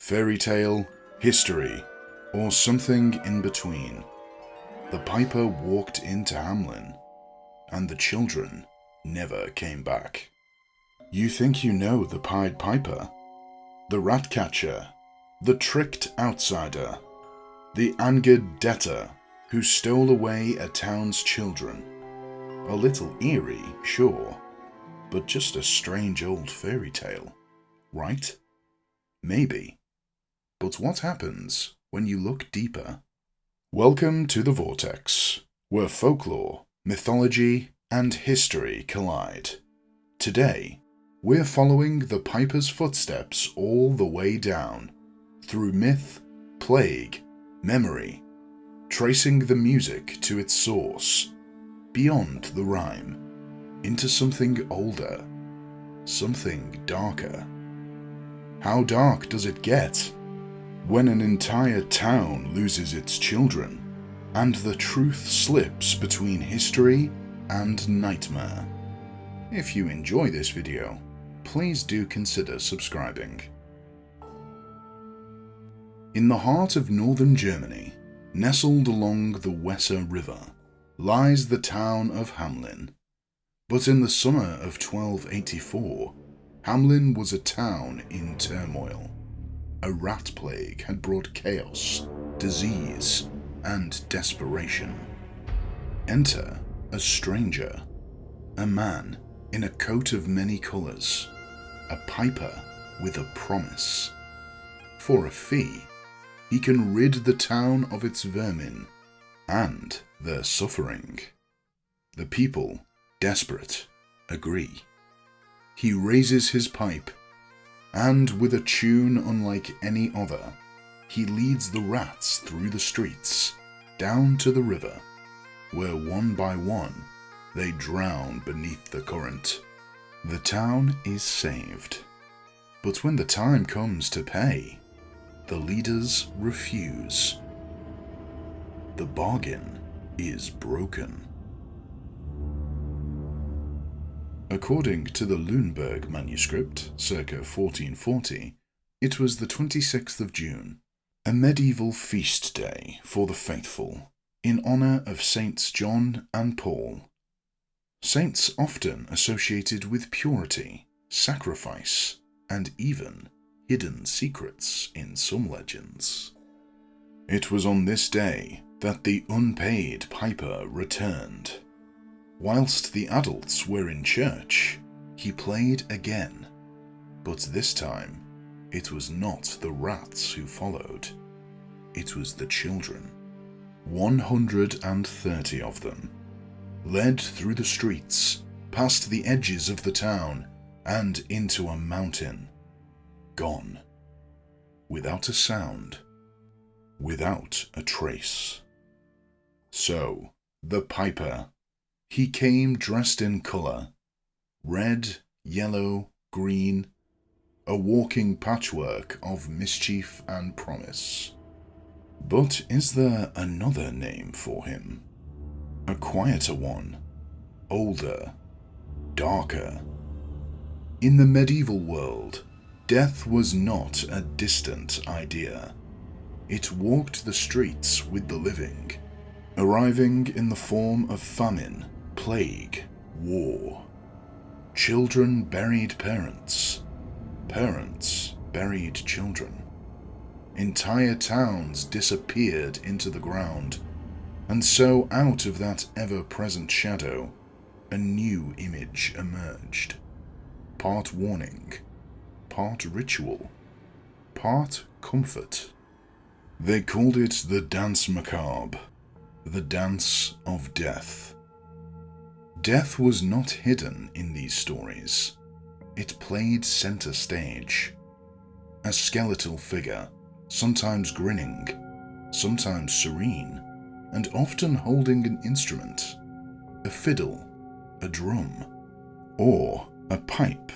fairy tale, history, or something in between. The piper walked into Hamelin, and the children never came back. You think you know the Pied Piper, the rat catcher, the tricked outsider, the angered debtor who stole away a town's children. A little eerie, sure, but just a strange old fairy tale, right? Maybe. But what happens when you look deeper? Welcome to the Vortex, where folklore, mythology, and history collide. Today, we're following the piper's footsteps all the way down, through myth, plague, memory, tracing the music to its source, beyond the rhyme, into something older, something darker. How dark does it get? When an entire town loses its children, and the truth slips between history and nightmare. If you enjoy this video, please do consider subscribing. In the heart of northern Germany, nestled along the Weser River, lies the town of Hamelin. But in the summer of 1284, Hamelin was a town in turmoil. A rat plague had brought chaos, disease, and desperation. Enter a stranger, a man in a coat of many colours, a piper with a promise. For a fee, he can rid the town of its vermin and their suffering. The people, desperate, agree. He raises his pipe, and with a tune unlike any other, he leads the rats through the streets, down to the river, where one by one they drown beneath the current. The town is saved. But when the time comes to pay, the leaders refuse. The bargain is broken. According to the Lüneburg manuscript, circa 1440, it was the 26th of June, a medieval feast day for the faithful, in honour of Saints John and Paul. Saints often associated with purity, sacrifice, and even hidden secrets in some legends. It was on this day that the unpaid piper returned. Whilst the adults were in church, he played again, but this time it was not the rats who followed, it was the children. 130 of them, led through the streets, past the edges of the town, and into a mountain. Gone. Without a sound. Without a trace. So, the piper. He came dressed in colour. Red, yellow, green. A walking patchwork of mischief and promise. But is there another name for him? A quieter one. Older. Darker. In the medieval world, death was not a distant idea. It walked the streets with the living, arriving in the form of famine, plague, war. Children buried parents. Parents buried children. Entire towns disappeared into the ground, and so out of that ever-present shadow, a new image emerged. Part warning, part ritual, part comfort. They called it the Danse Macabre, the dance of death. Death was not hidden in these stories. It played center stage. A skeletal figure, sometimes grinning, sometimes serene, and often holding an instrument, a fiddle, a drum, or a pipe.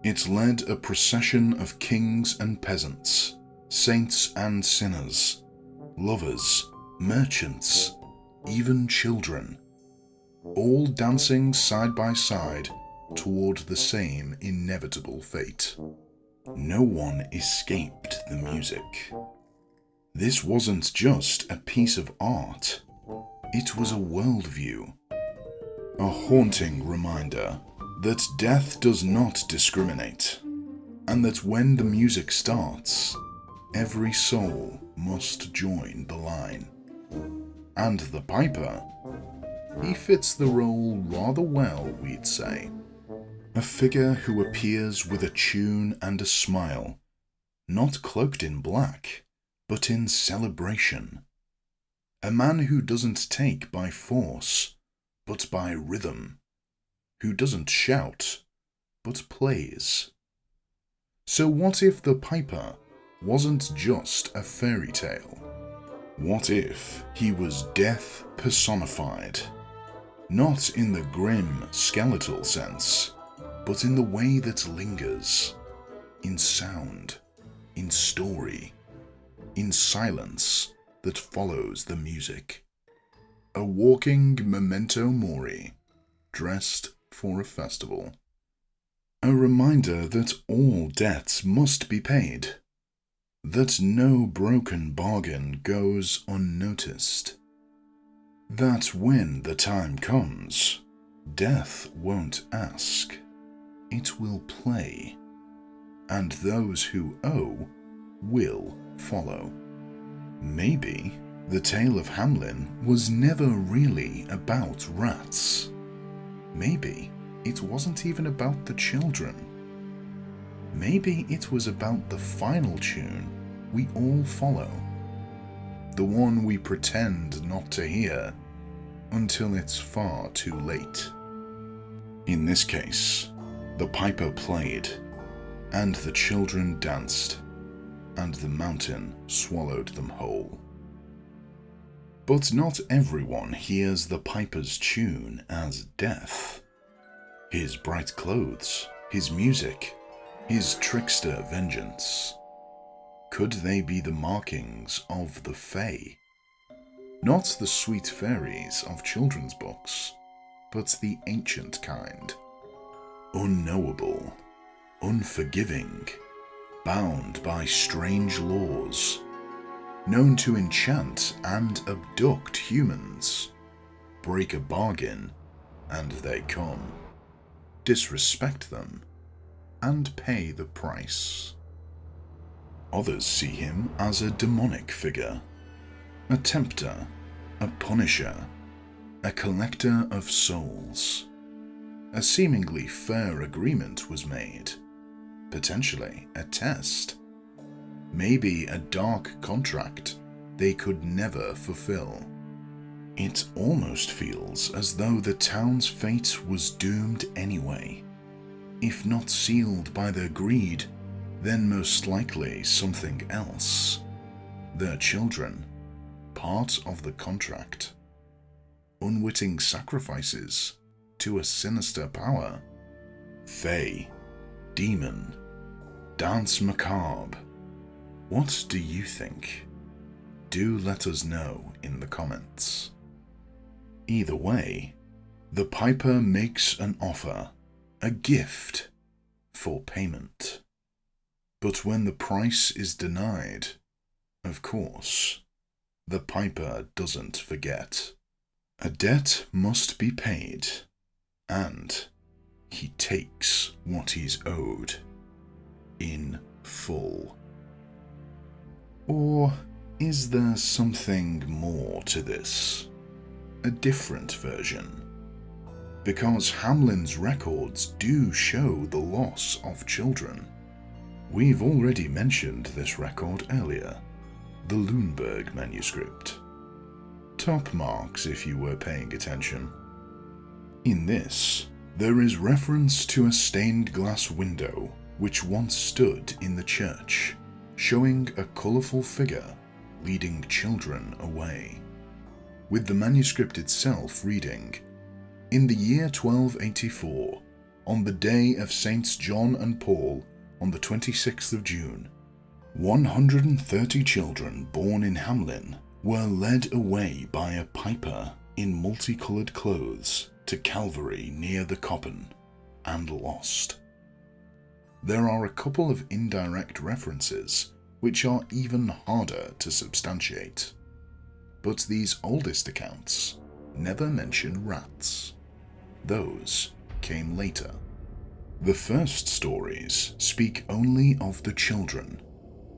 It led a procession of kings and peasants, saints and sinners, lovers, merchants, even children, all dancing side by side toward the same inevitable fate. No one escaped the music. This wasn't just a piece of art, it was a worldview, a haunting reminder that death does not discriminate, and that when the music starts, every soul must join the line. And the piper, he fits the role rather well, we'd say. A figure who appears with a tune and a smile, not cloaked in black, but in celebration. A man who doesn't take by force, but by rhythm. Who doesn't shout, but plays. So what if the piper wasn't just a fairy tale? What if he was death personified? Not in the grim, skeletal sense, but in the way that lingers, in sound, in story, in silence that follows the music. A walking memento mori, dressed for a festival. A reminder that all debts must be paid, that no broken bargain goes unnoticed, that when the time comes, death won't ask, it will play, and those who owe will follow. Maybe the tale of Hamlin was never really about rats. Maybe it wasn't even about the children. Maybe it was about the final tune we all follow. The one we pretend not to hear until it's far too late. In this case, the piper played, and the children danced, and the mountain swallowed them whole. But not everyone hears the piper's tune as death. His bright clothes, his music, his trickster vengeance. Could they be the markings of the Fae? Not the sweet fairies of children's books, but the ancient kind. Unknowable, unforgiving, bound by strange laws, known to enchant and abduct humans. Break a bargain, and they come. Disrespect them, and pay the price. Others see him as a demonic figure, a tempter, a punisher, a collector of souls. A seemingly fair agreement was made, potentially a test, maybe a dark contract they could never fulfill. It almost feels as though the town's fate was doomed anyway. If not sealed by their greed, then most likely something else. Their children, part of the contract. Unwitting sacrifices to a sinister power. Fae, demon, Danse Macabre. What do you think? Do let us know in the comments. Either way, the piper makes an offer, a gift, for payment. But when the price is denied, of course, the piper doesn't forget. A debt must be paid, and he takes what he's owed in full. Or is there something more to this? A different version? Because Hamlin's records do show the loss of children. We've already mentioned this record earlier, the Lundberg manuscript. Top marks if you were paying attention. In this, there is reference to a stained glass window which once stood in the church, showing a colourful figure leading children away, with the manuscript itself reading, "In the year 1284, on the day of Saints John and Paul, on the 26th of June, 130 children born in Hamlin were led away by a piper in multicoloured clothes to Calvary near the Coppen, and lost." there are a couple of indirect references which are even harder to substantiate. But these oldest accounts never mention rats. Those came later. The first stories speak only of the children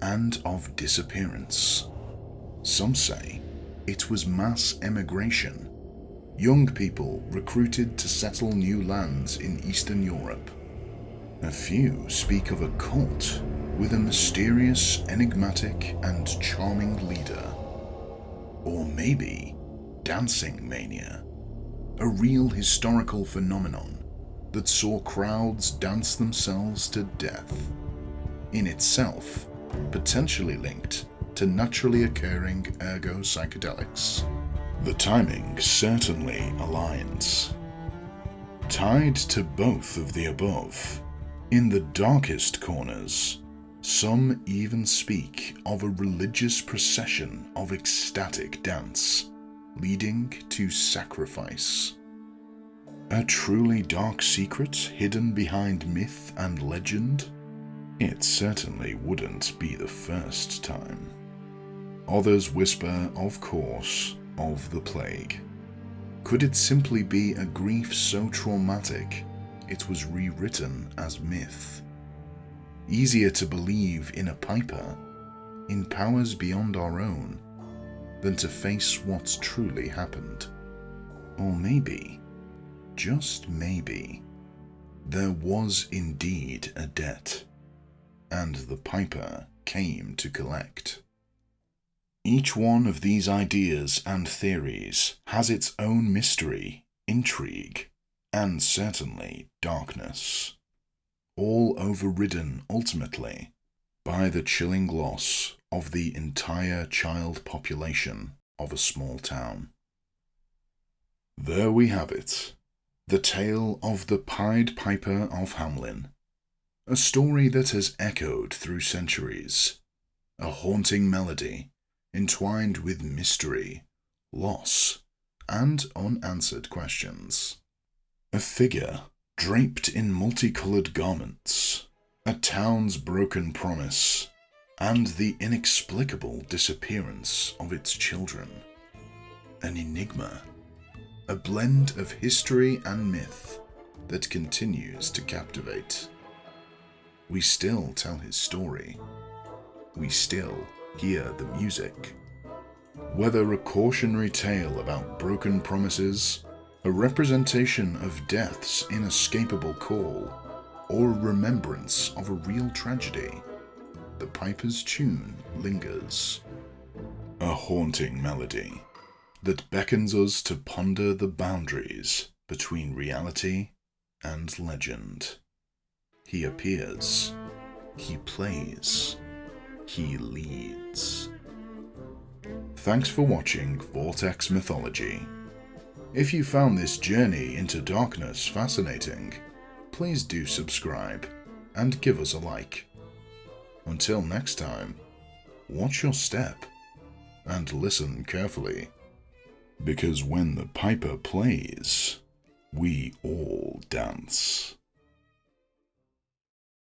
and of disappearance. Some say it was mass emigration, young people recruited to settle new lands in Eastern Europe. A few speak of a cult with a mysterious, enigmatic, and charming leader. Or maybe dancing mania, a real historical phenomenon that saw crowds dance themselves to death, in itself potentially linked to naturally occurring ergo psychedelics. The timing certainly aligns. Tied to both of the above, in the darkest corners, some even speak of a religious procession of ecstatic dance leading to sacrifice. A truly dark secret hidden behind myth and legend? It certainly wouldn't be the first time. Others whisper, of course, of the plague. Could it simply be a grief so traumatic it was rewritten as myth? Easier to believe in a piper, in powers beyond our own, than to face what's truly happened. Or maybe, just maybe, there was indeed a debt, and the piper came to collect. Each one of these ideas and theories has its own mystery, intrigue, and certainly darkness, all overridden ultimately by the chilling loss of the entire child population of a small town. There we have it, the tale of the Pied Piper of Hamelin, a story that has echoed through centuries, a haunting melody entwined with mystery, loss, and unanswered questions. A figure draped in multicolored garments, a town's broken promise, and the inexplicable disappearance of its children. An enigma, a blend of history and myth that continues to captivate. We still tell his story. We still hear the music. Whether a cautionary tale about broken promises, a representation of death's inescapable call, or a remembrance of a real tragedy, the piper's tune lingers. A haunting melody that beckons us to ponder the boundaries between reality and legend. He appears, he plays, he leads. Thanks for watching Vortex Mythology. If you found this journey into darkness fascinating, please do subscribe and give us a like. Until next time, watch your step and listen carefully, because when the piper plays, we all dance.